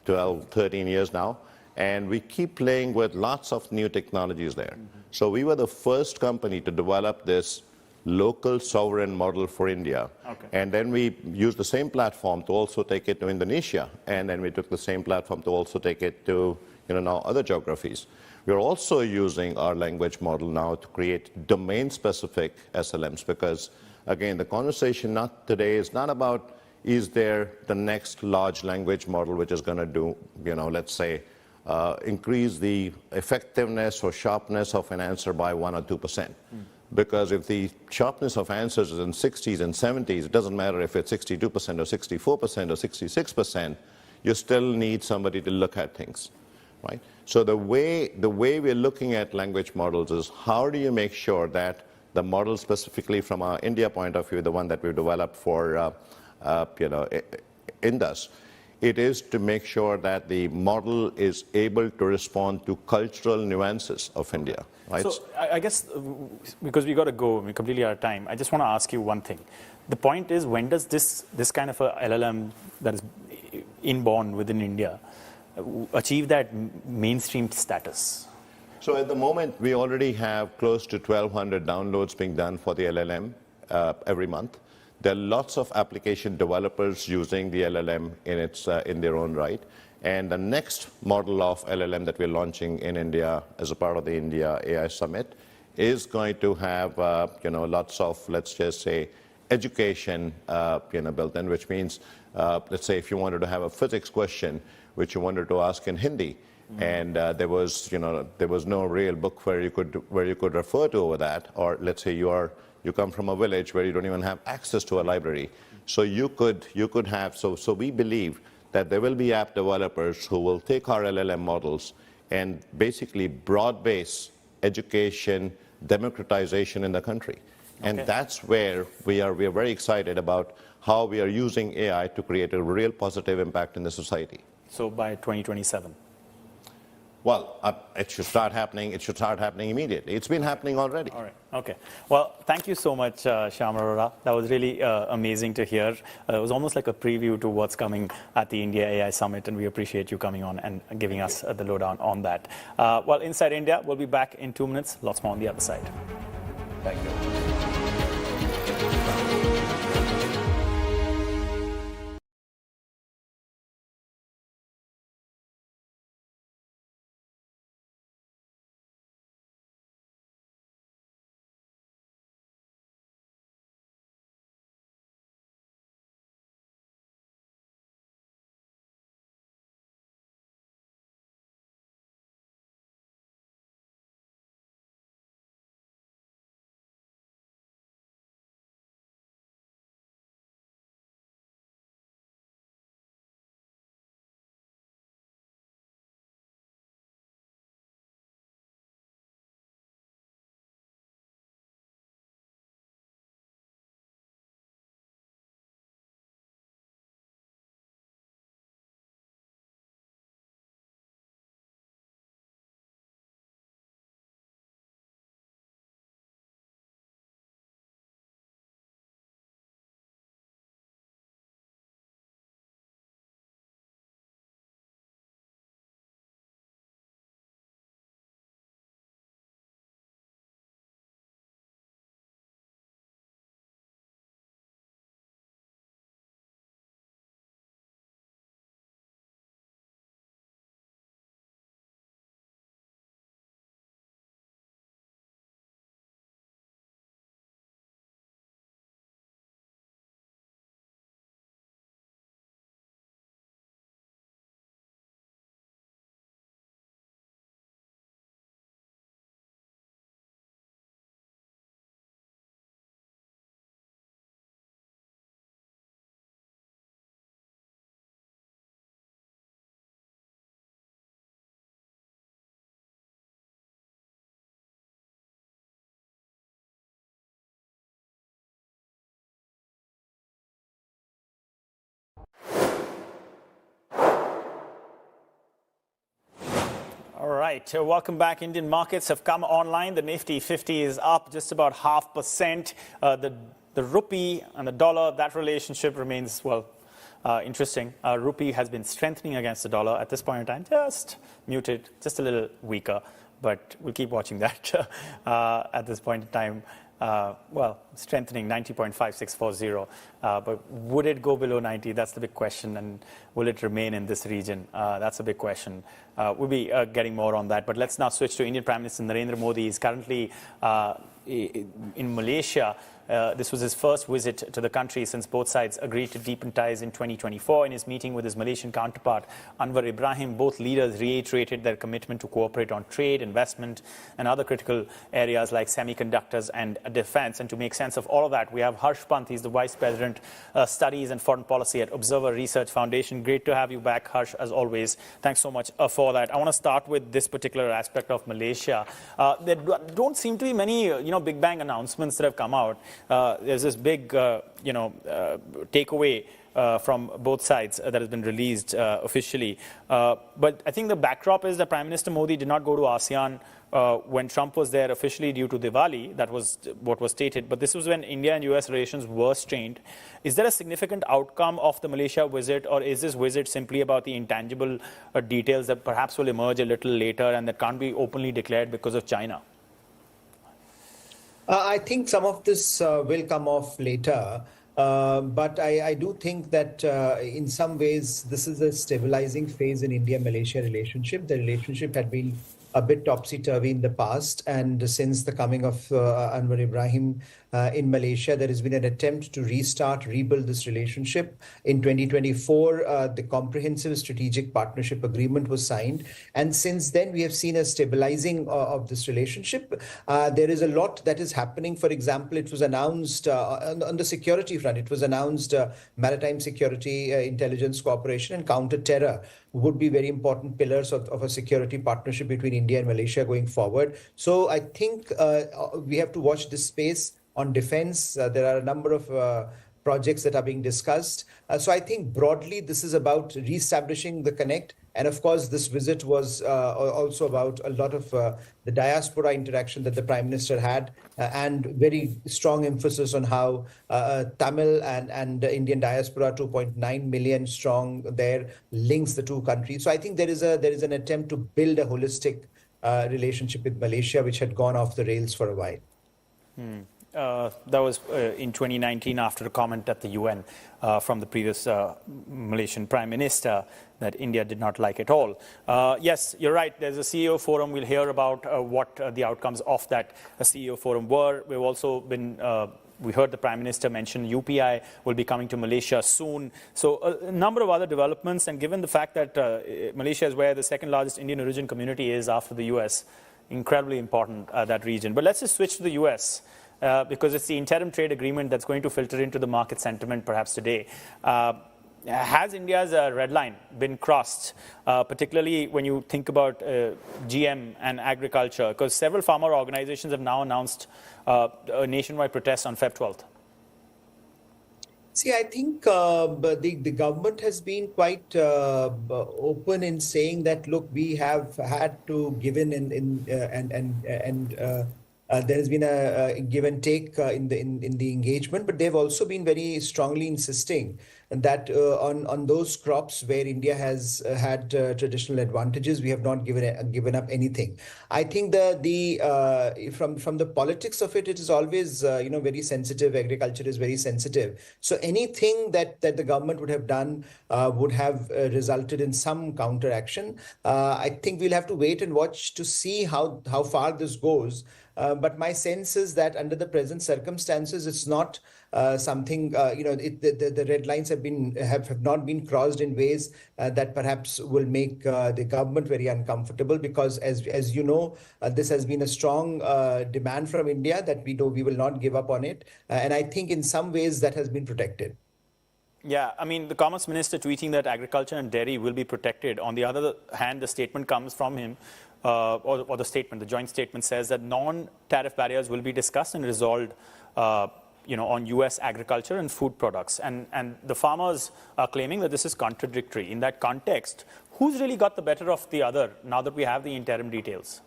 Speaker 9: 12, 13 years now. And we keep playing with lots of new technologies there. So we were the first company to develop this local sovereign model for India. Okay. And then we used the same platform to also take it to Indonesia. And then we took the same platform to also take it to now other geographies. We're also using our language model now to create domain-specific SLMs, because, again, the conversation today is not about, is there the next large language model which is going to do, let's say, increase the effectiveness or sharpness of an answer by 1 or 2%. Because if the sharpness of answers is in 60s and 70s, it doesn't matter if it's 62% or 64% or 66%. you still need somebody to look at things, right? So the way we're looking at language models is how do you make sure that the model, specifically from our India point of view, the one that we've developed for Indus, it is to make sure that the model is able to respond to cultural nuances of India, right?
Speaker 1: So I guess because we got to go, we're completely out of time. I just want to ask you one thing. The point is, when does this kind of a LLM that is inborn within India achieve that mainstream status?
Speaker 9: So at the moment, we already have close to 1,200 downloads being done for the LLM every month. There are lots of application developers using the LLM in their own right. And the next model of LLM that we're launching in India as a part of the India AI Summit is going to have lots of, let's just say, education built in, which means, let's say, if you wanted to have a physics question, which you wanted to ask in Hindi, and there was no real book where you could refer to over that, or let's say you come from a village where you don't even have access to a library, so you could have. So we believe that there will be app developers who will take our LLM models and basically broad-base education democratization in the country. And that's where we are very excited about how we are using AI to create a real positive impact in the society.
Speaker 1: So by 2027?
Speaker 9: Well, it should start happening. It should start happening immediately. It's been happening already.
Speaker 1: All right. Okay. Well, thank you so much, Shyam Arora. That was really amazing to hear. It was almost like a preview to what's coming at the India AI Summit, and we appreciate you coming on and giving us the lowdown on that. Well, Inside India, we'll be back in 2 minutes. Lots more on the other side.
Speaker 9: Thank you.
Speaker 1: All right, welcome back. Indian markets have come online. The Nifty 50 is up just about 0.5%. The rupee and the dollar, that relationship remains, well, interesting. Rupee has been strengthening against the dollar at this point in time, just muted, just a little weaker. But we'll keep watching that at this point in time. Well, strengthening 90.5640. But would it go below 90? That's the big question. And will it remain in this region? That's a big question. We'll be getting more on that. But let's now switch to Indian Prime Minister Narendra Modi. He's currently in Malaysia This was his first visit to the country since both sides agreed to deepen ties in 2024. In his meeting with his Malaysian counterpart, Anwar Ibrahim, both leaders reiterated their commitment to cooperate on trade, investment, and other critical areas like semiconductors and defense. And to make sense of all of that, we have Harsh Pant. He's the Vice President, Studies and Foreign Policy at Observer Research Foundation. Great to have you back, Harsh, as always. Thanks so much for that. I want to start with this particular aspect of Malaysia. There don't seem to be many, big bang announcements that have come out. There's this big, takeaway from both sides that has been released officially. But I think the backdrop is that Prime Minister Modi did not go to ASEAN when Trump was there officially due to Diwali. That was what was stated. But this was when India and US relations were strained. Is there a significant outcome of the Malaysia visit, or is this visit simply about the intangible details that perhaps will emerge a little later and that can't be openly declared because of China?
Speaker 10: I think some of this will come off later. But I do think that in some ways, this is a stabilizing phase in India-Malaysia relationship. The relationship had been a bit topsy-turvy in the past. And since the coming of Anwar Ibrahim in Malaysia, there has been an attempt to rebuild this relationship. In 2024, the Comprehensive Strategic Partnership Agreement was signed. And since then, we have seen a stabilizing of this relationship. There is a lot that is happening. For example, it was announced on the security front, it was announced maritime security, intelligence cooperation and counter-terror would be very important pillars of a security partnership between India and Malaysia going forward. So I think we have to watch this space. On defense, there are a number of projects that are being discussed. So I think broadly, this is about reestablishing the connect. And of course, this visit was also about a lot of the diaspora interaction that the Prime Minister had and very strong emphasis on how Tamil and Indian diaspora, 2.9 million strong there, links the two countries. So I think there is an attempt to build a holistic relationship with Malaysia, which had gone off the rails for a while.
Speaker 1: That was in 2019 after a comment at the UN from the previous Malaysian Prime Minister that India did not like at all. Yes, you're right. There's a CEO forum. We'll hear about what the outcomes of that CEO forum were. We've also been... we heard the Prime Minister mention UPI will be coming to Malaysia soon. So a number of other developments. And given the fact that Malaysia is where the second largest Indian origin community is after the US, incredibly important, that region. But let's just switch to the US. Because it's the interim trade agreement that's going to filter into the market sentiment perhaps today. Has India's red line been crossed, particularly when you think about GM and agriculture? Because several farmer organizations have now announced a nationwide protest on Feb 12th.
Speaker 10: See, I think the government has been quite open in saying that, look, we have had to give in there has been a give and take in the engagement, but they've also been very strongly insisting that on those crops where India has had traditional advantages, we have not given up anything. I think from the politics of it, it is always very sensitive. Agriculture is very sensitive. So anything that the government would have done would have resulted in some counteraction. I think we'll have to wait and watch to see how far this goes. But my sense is that under the present circumstances, it's not something, the red lines have not been crossed in ways that perhaps will make the government very uncomfortable, because as you know, this has been a strong demand from India that we will not give up on it. And I think in some ways that has been protected.
Speaker 1: Yeah, I mean, the Commerce Minister tweeting that agriculture and dairy will be protected. On the other hand, the statement comes from him. Or the joint statement says that non-tariff barriers will be discussed and resolved, on U.S. agriculture and food products. And the farmers are claiming that this is contradictory. In that context, who's really got the better of the other now that we have the interim details?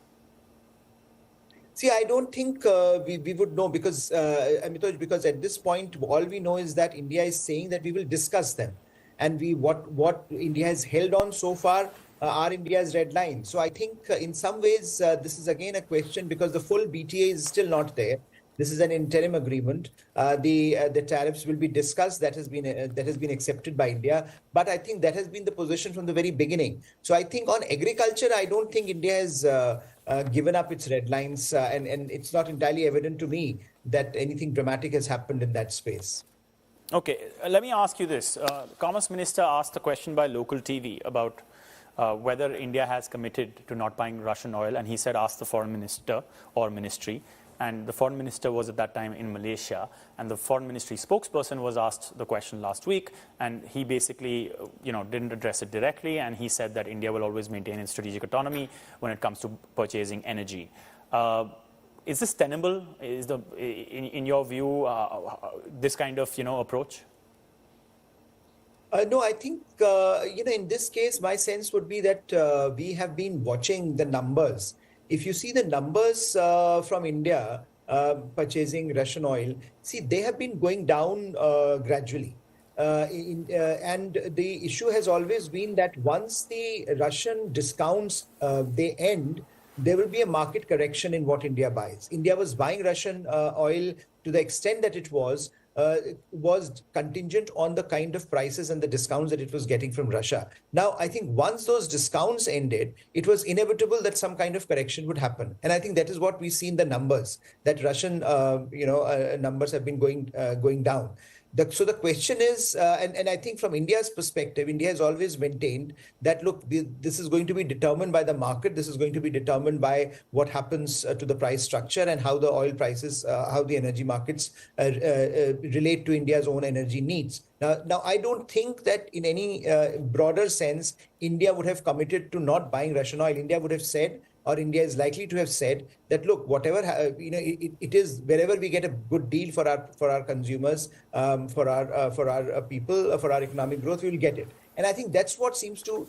Speaker 10: See, I don't think we would know because, Amitosh, because at this point, all we know is that India is saying that we will discuss them. And what India has held on so far are India's red lines. So I think in some ways, this is again a question because the full BTA is still not there. This is an interim agreement. The tariffs will be discussed. That has been accepted by India. But I think that has been the position from the very beginning. So I think on agriculture, I don't think India has given up its red lines, and it's not entirely evident to me that anything dramatic has happened in that space.
Speaker 1: Okay, let me ask you this. Commerce Minister asked a question by local TV about whether India has committed to not buying Russian oil, and he said ask the foreign minister or ministry. And the foreign minister was at that time in Malaysia, and the foreign ministry spokesperson was asked the question last week, and he basically, didn't address it directly, and he said that India will always maintain its strategic autonomy when it comes to purchasing energy. Is this tenable? Is in your view, this kind of approach?
Speaker 10: No, I think in this case, my sense would be that we have been watching the numbers. If you see the numbers from India purchasing Russian oil, see, they have been going down gradually. And the issue has always been that once the Russian discounts they end, there will be a market correction in what India buys. India was buying Russian oil to the extent that it was contingent on the kind of prices and the discounts that it was getting from Russia. Now, I think once those discounts ended, it was inevitable that some kind of correction would happen. And I think that is what we see in the numbers, that Russian numbers have been going down. So the question is, and I think from India's perspective, India has always maintained that, look, this is going to be determined by the market. This is going to be determined by what happens to the price structure and how the oil prices, how the energy markets relate to India's own energy needs. Now, I don't think that in any broader sense, India would have committed to not buying Russian oil. India would have said, or India is likely to have said that, look, whatever it is, wherever we get a good deal for our consumers, for our people, for our economic growth, we will get it. And I think that's what seems to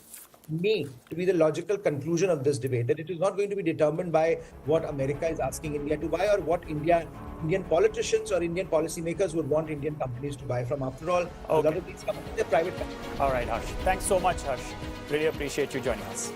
Speaker 10: me to be the logical conclusion of this debate, that it is not going to be determined by what America is asking India to buy or what Indian politicians or Indian policymakers would want Indian companies to buy from. After all, a lot of these companies are private companies.
Speaker 1: All right, Harsh. Thanks so much, Harsh. Really appreciate you joining us.